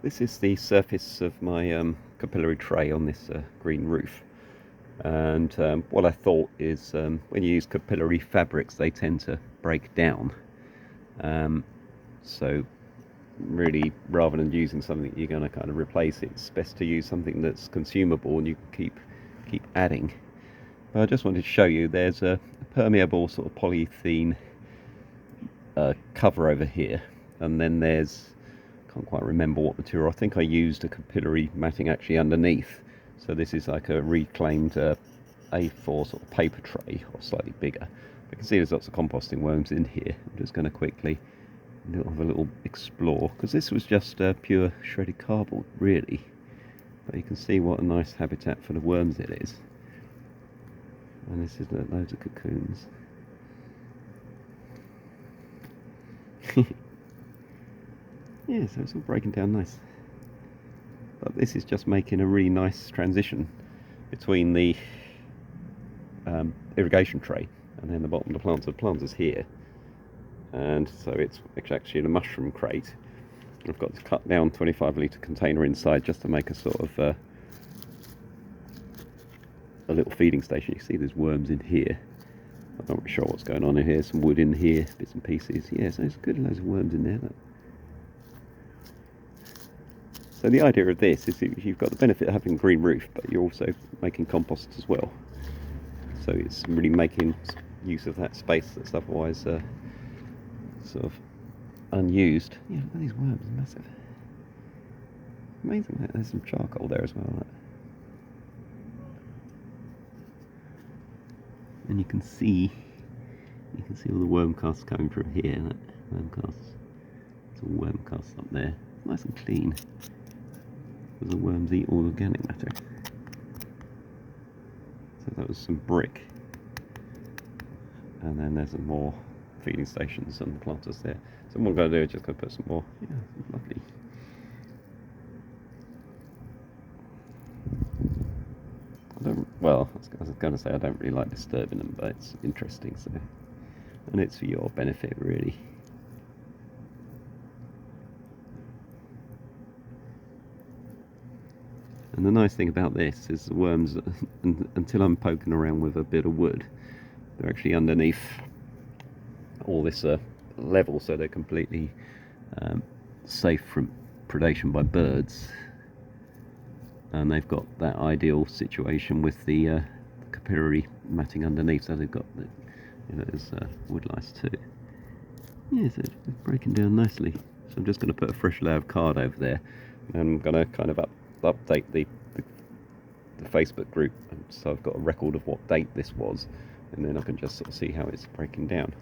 This is the surface of my capillary tray on this green roof. And what I thought is when you use capillary fabrics, they tend to break down. So really, rather than using something you're going to kind of replace, it's best to use something that's consumable and you can keep adding. But I just wanted to show you there's a permeable sort of polythene cover over here, and then there's, can't quite remember what material. I think I used a capillary matting actually underneath. So this is like a reclaimed A4 sort of paper tray, or slightly bigger. You can see there's lots of composting worms in here. I'm just going to quickly have a little explore, because this was just pure shredded cardboard really, but you can see what a nice habitat for the worms it is. And this is loads of cocoons. Yeah, so it's all breaking down nice. But this is just making a really nice transition between the irrigation tray and then the bottom of the plants. The plant is here, and so it's actually in a mushroom crate. I've got to cut down 25-litre container inside just to make a sort of a little feeding station. You see there's worms in here. I'm not really sure what's going on in here. Some wood in here, bits and pieces. Yeah, so there's good loads of worms in there. Look. So the idea of this is that you've got the benefit of having a green roof, but you're also making compost as well. So it's really making use of that space that's otherwise sort of unused. Yeah, look at these worms, they're massive. Amazing that there's some charcoal there as well. Look. And you can see all the worm casts coming from here. Look, worm casts. It's all worm casts up there. It's nice and clean, because the worms eat all organic matter. So that was some brick, and then there's some more feeding stations and planters there. So what I'm going to do is just going to put some more. Yeah, lovely. Well, I was going to say I don't really like disturbing them, but it's interesting, so, and it's for your benefit really. And the nice thing about this is the worms, until I'm poking around with a bit of wood, they're actually underneath all this level, so they're completely safe from predation by birds. And they've got that ideal situation with the capillary matting underneath, so they've got the, there's wood lice too. Yeah, so it's breaking down nicely. So I'm just going to put a fresh layer of card over there, and I'm going to kind of update the Facebook group, so I've got a record of what date this was, and then I can just sort of see how it's breaking down.